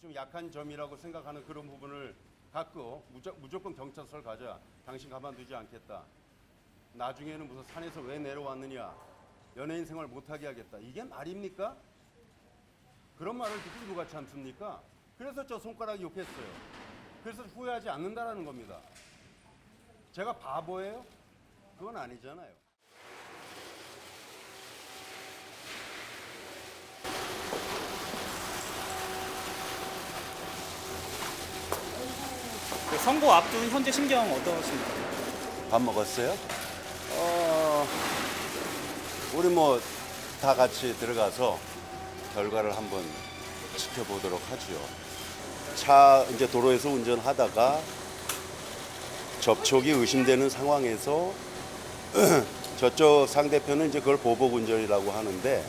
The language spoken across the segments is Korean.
좀 약한 점이라고 생각하는 그런 부분을 갖고 무조건 경찰서를 가자. 당신 가만두지 않겠다. 나중에는 무슨 산에서 왜 내려왔느냐. 연예인 생활 못하게 하겠다. 이게 말입니까? 그런 말을 듣고 누가 참습니까? 그래서 저 손가락 욕했어요. 그래서 후회하지 않는다라는 겁니다. 제가 바보예요? 그건 아니잖아요. 선거 앞둔 현재 심경 어떠십니까? 밥 먹었어요? 우리 뭐 다 같이 들어가서 결과를 한번 지켜보도록 하죠. 차 이제 도로에서 운전하다가 접촉이 의심되는 상황에서 저쪽 상대편은 이제 그걸 보복 운전이라고 하는데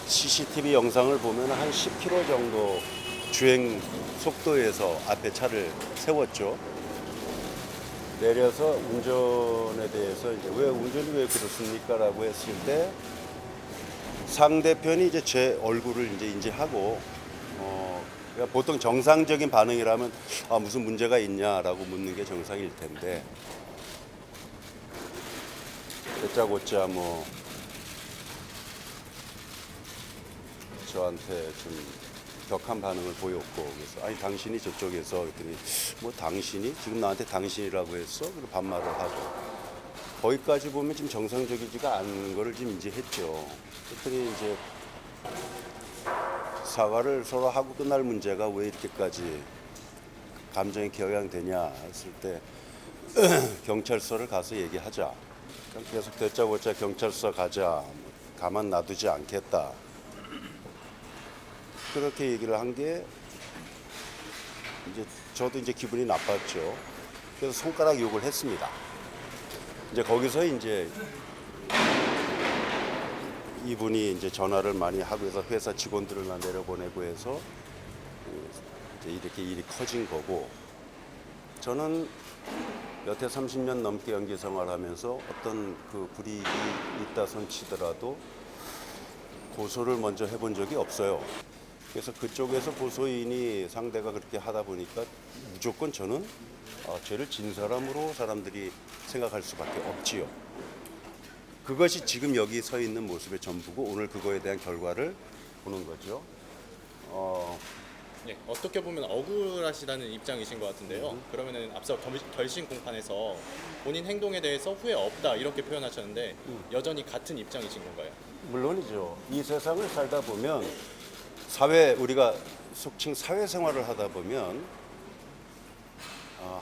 CCTV 영상을 보면 한 10km 정도 주행 속도에서 앞에 차를 세웠죠. 내려서 운전에 대해서 이제 운전이 왜 그렇습니까라고 했을 때 상대편이 이제 제 얼굴을 이제 인지하고 그러니까 보통 정상적인 반응이라면 무슨 문제가 있냐라고 묻는 게 정상일 텐데 다짜고짜 뭐 저한테 좀 격한 반응을 보였고 그래서 아니 당신이 저쪽에서 그랬더니 뭐 당신이 지금 나한테 당신이라고 했어? 그리고 반말을 하고 거기까지 보면 지금 정상적이지가 않은 거를 지금 인지했죠. 그랬더니 이제 사과를 서로 하고 끝날 문제가 왜 이렇게까지 감정이 격양되냐 했을 때 경찰서를 가서 얘기하자. 계속 듣자고자 경찰서 가자. 가만 놔두지 않겠다. 그렇게 얘기를 한 게 이제 저도 이제 기분이 나빴죠. 그래서 손가락 욕을 했습니다. 이제 거기서 이제 이분이 이제 전화를 많이 하고 해서 회사 직원들을 내려보내고 해서 이제 이렇게 일이 커진 거고 저는 여태 30년 넘게 연기 생활하면서 어떤 그 불이익이 있다 손 치더라도 고소를 먼저 해본 적이 없어요. 그래서 그쪽에서 고소인이 상대가 그렇게 하다 보니까 무조건 저는 죄를 진 사람으로 사람들이 생각할 수밖에 없지요. 그것이 지금 여기 서 있는 모습의 전부고 오늘 그거에 대한 결과를 보는 거죠. 네, 어떻게 보면 억울하시다는 입장이신 것 같은데요. 그러면은 앞서 결심 공판에서 본인 행동에 대해서 후회 없다 이렇게 표현하셨는데 여전히 같은 입장이신 건가요? 물론이죠. 이 세상을 살다 보면 우리가 속칭 사회생활을 하다 보면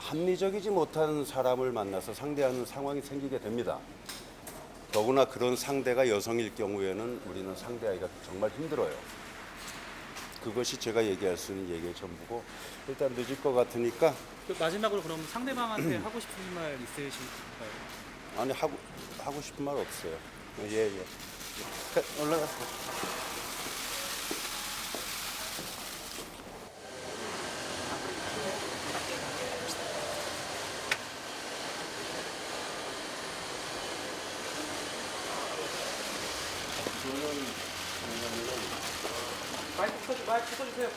합리적이지 못한 사람을 만나서 상대하는 상황이 생기게 됩니다. 더구나 그런 상대가 여성일 경우에는 우리는 상대하기가 정말 힘들어요. 그것이 제가 얘기할 수 있는 얘기의 전부고 일단 늦을 것 같으니까 마지막으로 그럼 상대방한테 하고 싶은 말 있으실까요? 아니 하고 싶은 말 없어요. 예. 올라가세요. 마이크 켜주세요.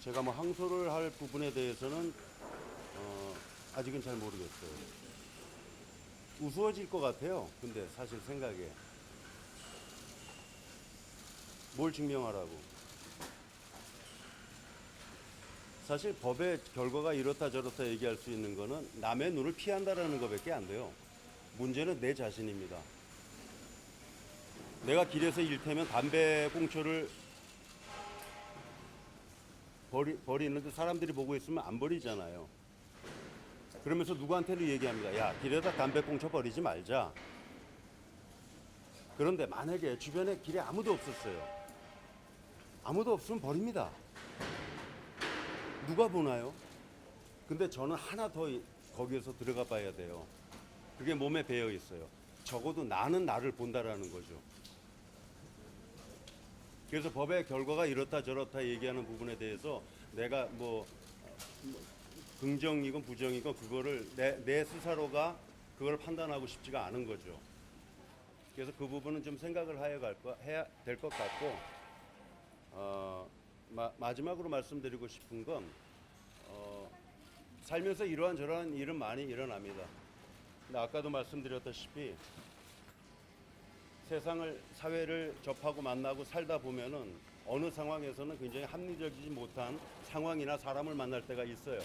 제가 뭐 항소를 할 부분에 대해서는 아직은 잘 모르겠어요. 우스워질 것 같아요. 근데 사실 생각에 뭘 증명하라고. 사실 법의 결과가 이렇다 저렇다 얘기할 수 있는 거는 남의 눈을 피한다라는 것밖에 안 돼요. 문제는 내 자신입니다. 내가 길에서 일테면 담배 꽁초를 버리는데 사람들이 보고 있으면 안 버리잖아요. 그러면서 누구한테도 얘기합니다. 야, 길에다 담배 꽁초 버리지 말자. 그런데 만약에 주변에 길에 아무도 없었어요. 아무도 없으면 버립니다. 누가 보나요? 근데 저는 하나 더 거기에서 들어가 봐야 돼요. 그게 몸에 배어 있어요. 적어도 나는 나를 본다라는 거죠. 그래서 법의 결과가 이렇다 저렇다 얘기하는 부분에 대해서 내가 뭐 긍정이건 부정이건 그거를 내 스스로가 그걸 판단하고 싶지가 않은 거죠. 그래서 그 부분은 좀 생각을 해야 될 것 같고 마지막으로 말씀드리고 싶은 건 살면서 이러한 저러한 일은 많이 일어납니다. 근데 아까도 말씀드렸다시피 세상을 사회를 접하고 만나고 살다 보면은 어느 상황에서는 굉장히 합리적이지 못한 상황이나 사람을 만날 때가 있어요.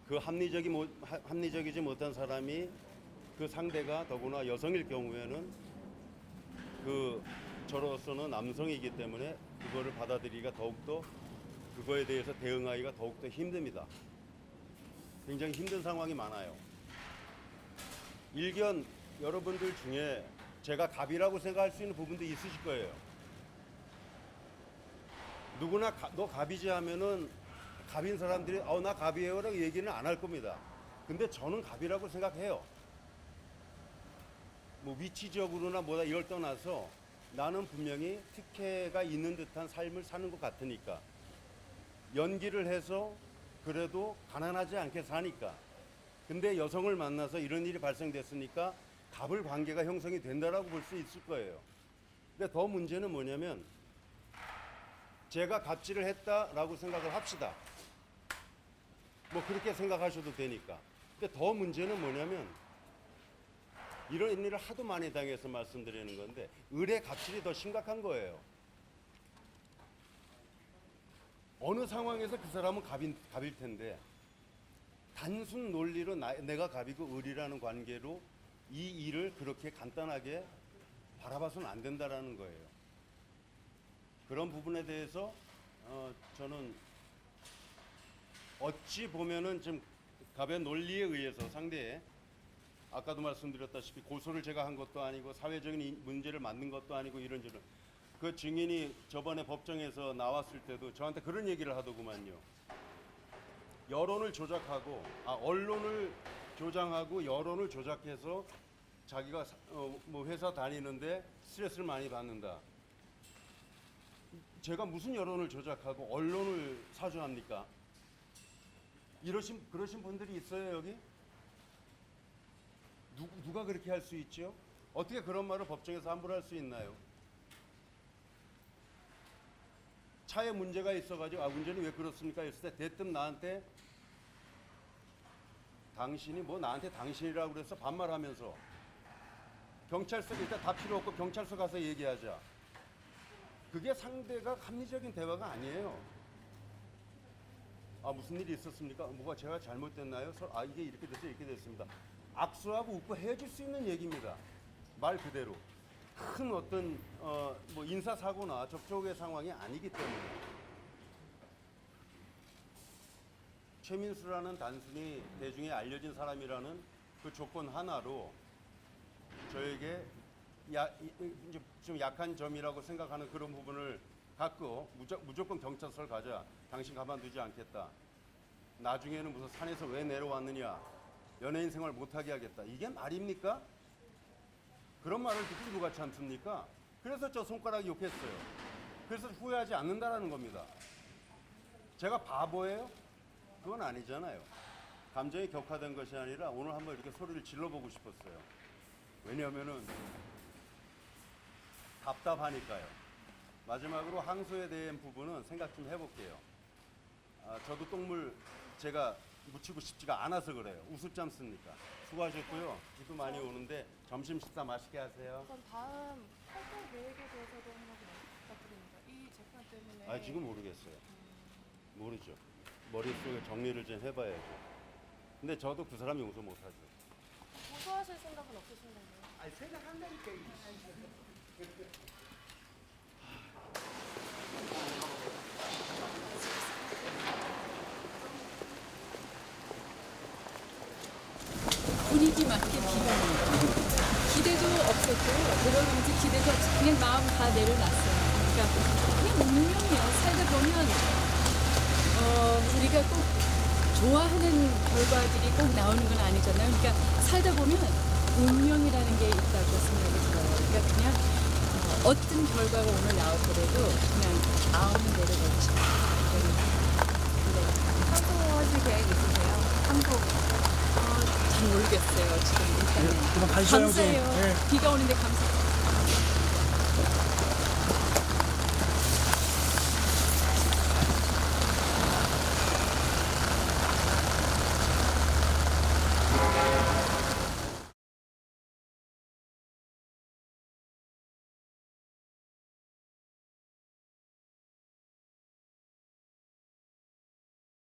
그 합리적이지 못한 사람이 그 상대가 더구나 여성일 경우에는 저로서는 남성이기 때문에 그거를 받아들이기가 더욱더 그거에 대해서 대응하기가 더욱더 힘듭니다. 굉장히 힘든 상황이 많아요. 일견 여러분들 중에 제가 갑이라고 생각할 수 있는 부분도 있으실 거예요. 누구나 너 갑이지 하면은 갑인 사람들이 나 갑이에요라고 얘기는 안 할 겁니다. 근데 저는 갑이라고 생각해요. 뭐 위치적으로나 뭐다 이걸 떠나서 나는 분명히 특혜가 있는 듯한 삶을 사는 것 같으니까 연기를 해서 그래도 가난하지 않게 사니까 근데 여성을 만나서 이런 일이 발생됐으니까 갑을 관계가 형성이 된다라고 볼 수 있을 거예요. 근데 더 문제는 뭐냐면 제가 갑질을 했다라고 생각을 합시다. 뭐 그렇게 생각하셔도 되니까. 근데 더 문제는 뭐냐면 이런 일을 하도 많이 당해서 말씀드리는 건데 을의 갑질이 더 심각한 거예요. 어느 상황에서 그 사람은 갑일 텐데 단순 논리로 내가 갑이고 을이라는 관계로 이 일을 그렇게 간단하게 바라봐서는 안 된다라는 거예요. 그런 부분에 대해서 저는 어찌 보면은 좀 갑의 논리에 의해서 상대에 아까도 말씀드렸다시피 고소를 제가 한 것도 아니고 사회적인 문제를 만든 것도 아니고 이런저런 그 증인이 저번에 법정에서 나왔을 때도 저한테 그런 얘기를 하더구만요. 여론을 조작하고 언론을 조장하고 여론을 조작해서 자기가 뭐 회사 다니는데 스트레스를 많이 받는다. 제가 무슨 여론을 조작하고 언론을 사주합니까? 그러신 분들이 있어요 여기? 누가 그렇게 할 수 있죠? 어떻게 그런 말을 법정에서 함부로 할 수 있나요? 차에 문제가 있어가지고 운전이 왜 그렇습니까? 했을 때 대뜸 나한테 당신이 뭐 나한테 당신이라고 그래서 반말하면서 경찰서 일단 다 필요 없고 경찰서 가서 얘기하자. 그게 상대가 합리적인 대화가 아니에요. 무슨 일이 있었습니까? 뭐가 제가 잘못됐나요? 이게 이렇게 됐어요. 이렇게 됐습니다. 악수하고 웃고 헤어질 수 있는 얘기입니다. 말 그대로. 큰 어떤 뭐 인사사고나 접촉의 상황이 아니기 때문에 최민수라는 단순히 대중에 알려진 사람이라는 그 조건 하나로 저에게 이제 좀 약한 점이라고 생각하는 그런 부분을 갖고 무조건 경찰서를 가자. 당신 가만두지 않겠다. 나중에는 무슨 산에서 왜 내려왔느냐. 연예인 생활 못하게 하겠다. 이게 말입니까? 그런 말을 듣고 누가 참습니까? 그래서 저 손가락 욕했어요. 그래서 후회하지 않는다라는 겁니다. 제가 바보예요? 그건 아니잖아요. 감정이 격화된 것이 아니라 오늘 한번 이렇게 소리를 질러보고 싶었어요. 왜냐하면은 답답하니까요. 마지막으로 항소에 대한 부분은 생각 좀 해볼게요. 저도 똥물 제가 묻히고 싶지가 않아서 그래요. 우습지 않습니까? 수고하셨고요. 비도 많이 오는데 점심 식사 맛있게 하세요. 그럼 다음 활동 계획에 대해서도 한번 부탁드립니다. 이 재판 때문에. 지금 모르겠어요. 모르죠. 머릿속에 정리를 좀 해봐야죠. 근데 저도 그 사람 용서 못하죠. 고소하실 생각은 없으신가요? 생각한다니까. 분위기 맞게 비가 오고 기대도 없었고요. 내려오면서 기대도 없이 그냥 마음 다 내려놨어요. 그러니까 그냥 운명이야. 살다 보면 우리가 꼭 좋아하는 결과들이 꼭 나오는 건 아니잖아요. 그러니까 살다 보면 운명이라는 게 있다고 생각이 들어요. 그러니까 그냥 어떤 결과가 오늘 나오더라도 그냥 마음은 내려놓지. 항소하실 계획 있으세요? 항소. 잘 모르겠어요. 지금 일단은 그럼 가시죠, 감사해요. 형님. 네. 비가 오는데 감사해요.